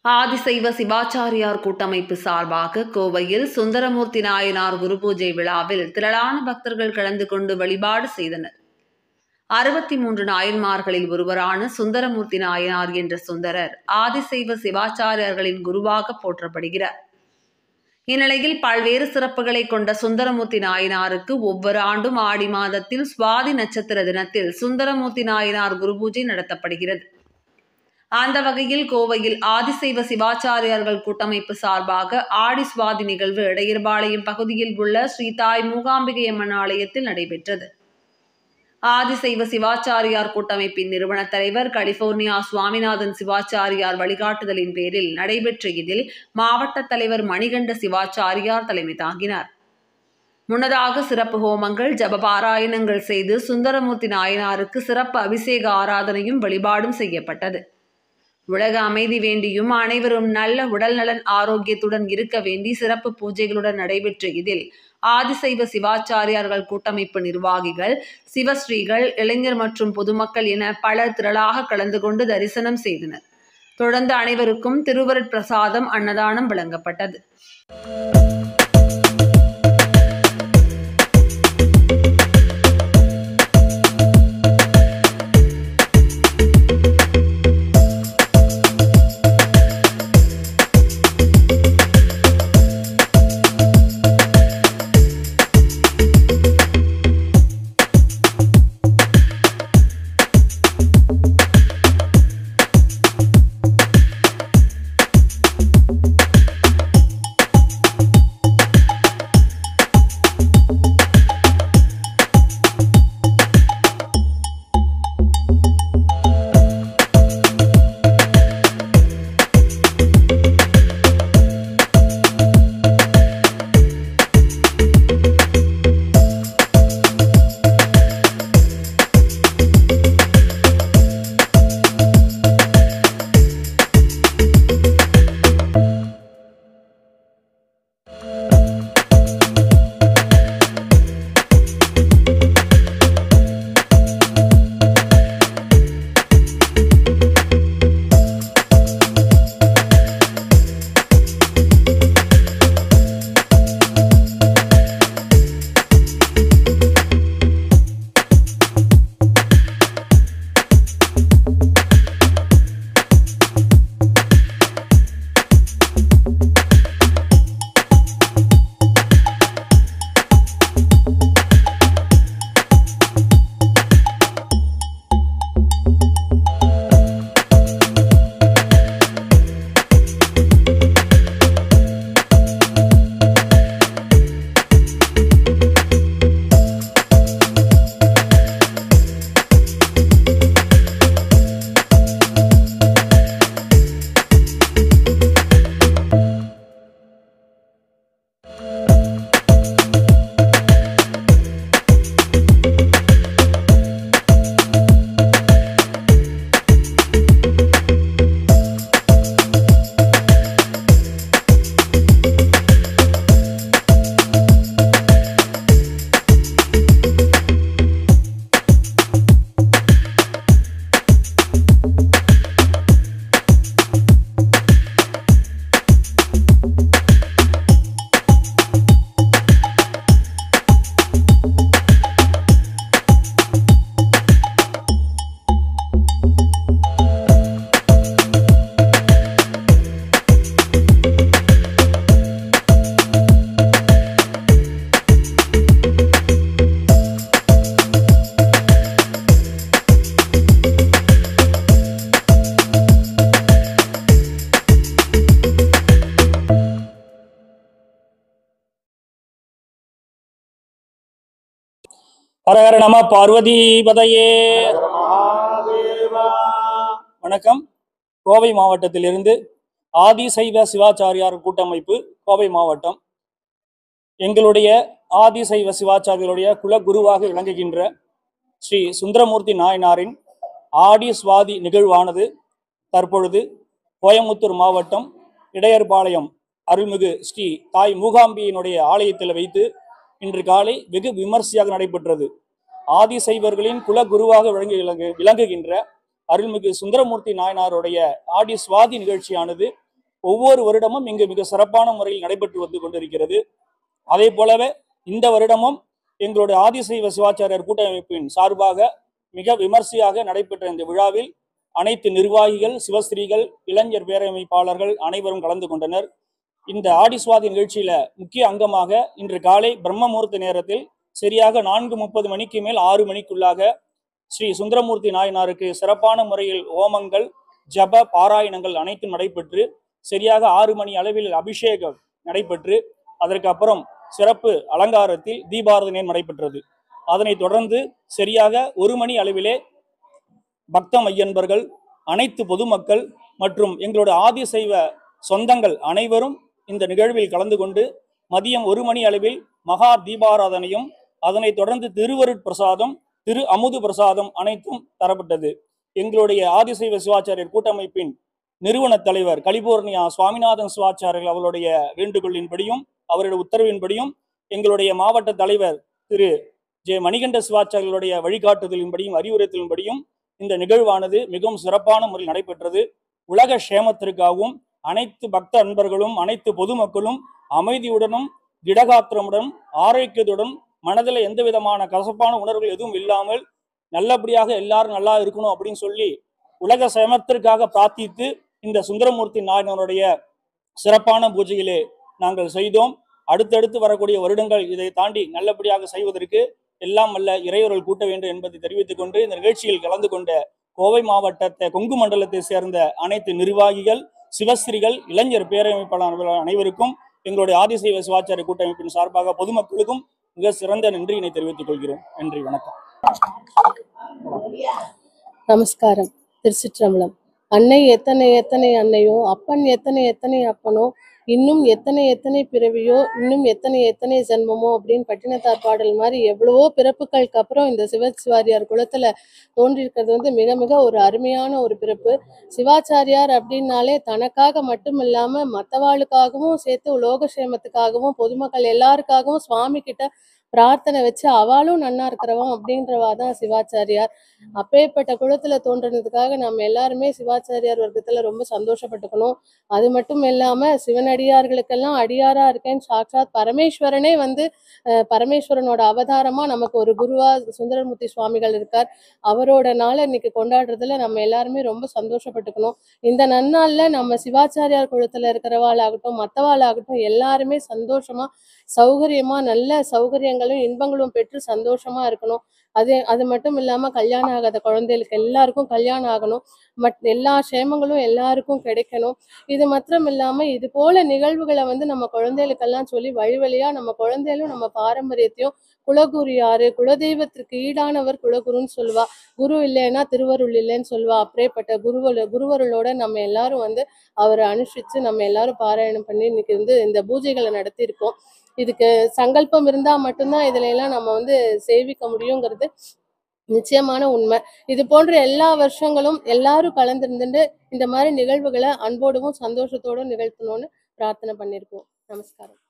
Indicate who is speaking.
Speaker 1: ஆதிசைவ சிவாச்சாரியார் கூட்டமைப்பு சார்பாக கோவையில் சுந்தரமூர்த்தி நாயனார் குருபூஜை விழாவில் திரளான பக்தர்கள் கலந்து கொண்டு வழிபாடு செய்தனர். 63 நாயன்மார்களில் ஒருவரான சுந்தரமூர்த்தி நாயனார் என்ற சுந்தரர் ஆதிசைவ சிவாச்சாரியார்களின் குருவாக போற்றப்படுகிறார். இந்நிலையில் பல்வேறு சிறப்புகளை கொண்ட சுந்தரமூர்த்தி நாயனாருக்கு ஒவ்வொரு ஆண்டும் ஆடி மாதத்தில் சுவாதி நட்சத்திர தினத்தில் சுந்தரமூர்த்தி நாயனார் குருபூஜை நடத்தப்படுகிறது. அந்த வகையில் கோவையில் ஆதிசைவ சிவாச்சாரியார்கள் கூட்டமைப்பு சார்பாக ஆடி சுவாதி நிகழ்வு இடையர்பாளையம் பகுதியில் உள்ள ஸ்ரீ தாய் மூகாம்பிகை அம்மன் ஆலயத்தில் நடைபெற்றது. ஆதிசைவ சிவாச்சாரியார் கூட்டமைப்பின் நிறுவன தலைவர் கலிபோர்னியா சுவாமிநாதன் சிவாச்சாரியார் வழிகாட்டுதலின் பேரில் நடைபெற்ற இதில் மாவட்ட தலைவர் மணிகண்ட சிவாச்சாரியார் தலைமை தாங்கினார். முன்னதாக சிறப்பு ஹோமங்கள், ஜபபாராயணங்கள் செய்து சுந்தரமூர்த்தி நாயனாருக்கு சிறப்பு அபிஷேக ஆராதனையும் வழிபாடும் செய்யப்பட்டது. உலக அமைதி வேண்டியும் அனைவரும் நல்ல உடல்நலன் ஆரோக்கியத்துடன் இருக்க வேண்டி சிறப்பு பூஜைகளுடன் நடைபெற்ற இதில் ஆதிசைவ சிவாச்சாரியார்கள் கூட்டமைப்பு நிர்வாகிகள், சிவஸ்ரீகள், இளைஞர் மற்றும் பொதுமக்கள் என பலர் திரளாக கலந்து கொண்டு தரிசனம் செய்தனர். தொடர்ந்து அனைவருக்கும் திருவருட் பிரசாதம், அன்னதானம் வழங்கப்பட்டது.
Speaker 2: ஹரஹர நம பார்வதி பதையே. வணக்கம். கோவை மாவட்டத்திலிருந்து ஆதிசைவ சிவாச்சாரியார் கூட்டமைப்பு கோவை மாவட்டம். எங்களுடைய ஆதிசைவ சிவாச்சாரியருடைய குலகுருவாக விளங்குகின்ற ஸ்ரீ சுந்தரமூர்த்தி நாயனாரின் ஆடி சுவாதி நிகழ்வானது தற்பொழுது கோயமுத்தூர் மாவட்டம் இடையர்பாளையம் அருள்மிகு ஸ்ரீ தாய் மூகாம்பியினுடைய ஆலயத்தில் வைத்து இன்று காலை வெகு விமர்சையாக நடைபெற்றது. ஆதிசைவர்களின் குலகுருவாக விளங்குகின்ற அருள்மிகு சுந்தரமூர்த்தி நாயனாருடைய ஆடி சுவாதி நிகழ்ச்சியானது ஒவ்வொரு வருடமும் இங்கு மிக சிறப்பான முறையில் நடைபெற்று வந்து கொண்டிருக்கிறது. அதே போலவே இந்த வருடமும் எங்களுடைய ஆதிசைவ சிவாச்சாரியார் கூட்டமைப்பின் சார்பாக மிக விமர்சையாக நடைபெற்ற இந்த விழாவில் அனைத்து நிர்வாகிகள், சிவஸ்திரீகள், இளைஞர் பேரமைப்பாளர்கள் அனைவரும் கலந்து கொண்டனர். இந்த ஆடி சுவாதி நிகழ்ச்சியில முக்கிய அங்கமாக இன்று காலை பிரம்ம முகூர்த்த நேரத்தில் சரியாக 4:30 மணிக்கு மேல் 6 மணிக்குள்ளாக ஸ்ரீ சுந்தரமூர்த்தி நாயனாருக்கு சிறப்பான முறையில் ஹோமங்கள், ஜப, பாராயணங்கள் அனைத்தும் நடைபெற்று சரியாக 6 மணி அளவில் அபிஷேகம் நடைபெற்று அதற்கு அப்புறம் சிறப்பு அலங்காரத்தில் தீபாராதனை நடைபெற்றது. அதனைத் தொடர்ந்து சரியாக 1 மணி அளவிலே பக்த மையன்பர்கள், அனைத்து பொதுமக்கள் மற்றும் எங்களுடைய ஆதிசைவ சொந்தங்கள் அனைவரும் இந்த நிகழ்வில் கலந்து கொண்டு மதியம் 1 மணி அளவில் மகா தீபாராதனையும் அதனைத் தொடர்ந்து திருவருட் பிரசாதம், திரு அமுது பிரசாதம் அனைத்தும் தரப்பட்டது. எங்களுடைய ஆதிசைவ சிவாச்சாரியர் கூட்டமைப்பின் நிறுவன தலைவர் கலிபோர்னியா சுவாமிநாதன் சிவாச்சாரியர்கள் அவருடைய வேண்டுகோளின்படியும் அவருடைய உத்தரவின்படியும் எங்களுடைய மாவட்ட தலைவர் திரு ஜே மணிகண்ட சிவாச்சாரியர்களுடைய வழிகாட்டுதலின்படியும் அறிவுறுத்தலின்படியும் இந்த நிகழ்வானது மிகவும் சிறப்பான முறையில் நடைபெற்றது. உலக சேமத்திற்காகவும் அனைத்து பக்த அன்பர்களும் அனைத்து பொதுமக்களும் அமைதியுடனும் திடகாத்திரமுடன் ஆரோக்கியத்துடன் மனதில் எந்த விதமான கசப்பான உணர்வுகள் எதுவும் இல்லாமல் நல்லபடியாக எல்லாரும் நல்லா இருக்கணும் அப்படின்னு சொல்லி உலக சேமத்திற்காக பிரார்த்தித்து இந்த சுந்தரமூர்த்தி நாயனருடைய சிறப்பான பூஜையிலே நாங்கள் செய்தோம். அடுத்தடுத்து வரக்கூடிய வருடங்கள் இதை தாண்டி நல்லபடியாக செய்வதற்கு எல்லாம் வல்ல இறையொருள் கூட்ட வேண்டும் என்பதை தெரிவித்துக் கொண்டு இந்த நிகழ்ச்சியில் கலந்து கொண்ட கோவை மாவட்டத்தை கொங்கு மண்டலத்தை சேர்ந்த அனைத்து நிர்வாகிகள், சிவஸ்திரிகள், இளைஞர் பேரமைப்பாளர்கள் அனைவருக்கும் எங்களுடைய ஆதிசைவ சிவாச்சாரிய கூட்டமைப்பின் சார்பாக பொதுமக்களுக்கும் மிக சிறந்த நன்றியினை தெரிவித்துக் கொள்கிறோம். நன்றி, வணக்கம்.
Speaker 3: நமஸ்காரம். திருச்சிற்றம்பலம். அன்னை எத்தனை எத்தனை அன்னையோ, அப்பன் எத்தனை எத்தனை அப்பனோ, இன்னும் எத்தனை எத்தனை பிறவியோ, இன்னும் எத்தனை எத்தனை ஜென்மமோ அப்படின்னு பட்டினத்தார் பாடல் மாதிரி எவ்வளவோ பிறப்புகளுக்கு அப்புறம் இந்த சிவசிவாரியார் குலத்துல தோன்றியிருக்கிறது மிக மிக ஒரு அருமையான ஒரு பிறப்பு. சிவாச்சாரியார் அப்படின்னாலே தனக்காக மட்டும் இல்லாம மற்றவாளுக்காகவும் சேர்த்து லோகக்ஷேமத்துக்காகவும் பொதுமக்கள் எல்லாருக்காகவும் சுவாமி கிட்ட பிரார்த்தனை வச்சு அவளும் நன்னா இருக்கிறவன் அப்படின்றவாதான் சிவாச்சாரியார். அப்பேற்பட்ட குலத்துல தோன்றதுக்காக நம்ம எல்லாருமே சிவாச்சாரியார் வர்க்கத்துல ரொம்ப சந்தோஷப்பட்டுக்கணும். அது மட்டும் இல்லாம சிவனடியார்களுக்கெல்லாம் அடியாரா இருக்கேன்னு சாட்சாத் பரமேஸ்வரனே பரமேஸ்வரனோட அவதாரமா நமக்கு ஒரு குருவா சுந்தரமூர்த்தி சுவாமிகள் இருக்கார். அவரோட நாளை இன்னைக்கு கொண்டாடுறதுல நம்ம எல்லாருமே ரொம்ப சந்தோஷப்பட்டுக்கணும். இந்த நன்னாள்ல நம்ம சிவாச்சாரியார் குலத்துல இருக்கிறவாளாகட்டும் மற்றவாளாகட்டும் எல்லாருமே சந்தோஷமா சௌகரியமா நல்ல சௌகரியங்களும் இன்பங்களும் பெற்று சந்தோஷமா இருக்கணும். அது மட்டும் இல்லாம கல்யாணம் ஆகாத குழந்தைகளுக்கு எல்லாருக்கும் கல்யாணம் ஆகணும். எல்லா சேமங்களும் எல்லாருக்கும் கிடைக்கணும். இது மாத்திரம் இல்லாம இது போல நிகழ்வுகளை நம்ம குழந்தைகளுக்கெல்லாம் சொல்லி வழி வழியா நம்ம குழந்தைகளும் நம்ம பாரம்பரியத்தையும் குலகுரு யாரு, குலதெய்வத்திற்கு ஈடானவர் குலகுருன்னு சொல்லுவா. குரு இல்லைன்னா திருவருள் இல்லைன்னு சொல்லுவா. அப்படியேப்பட்ட குருவருளோட நம்ம எல்லாரும் அவரை அனுஷ்டிச்சு நம்ம எல்லாரும் பாராயணம் பண்ணி இன்னைக்கு இந்த பூஜைகளை நடத்தி இருக்கோம். இதுக்கு சங்கல்பம் இருந்தா மட்டும்தான் இதுல எல்லாம் நம்ம சேவிக்க முடியுங்கிறது நிச்சயமான உண்மை. இது போன்ற எல்லா வருஷங்களும் எல்லாரும் கலந்திருந்துட்டு இந்த மாதிரி நிகழ்வுகளை அன்போடவும் சந்தோஷத்தோடும் நிகழ்த்தணும்னு பிரார்த்தனை பண்ணியிருக்கோம். நமஸ்காரம்.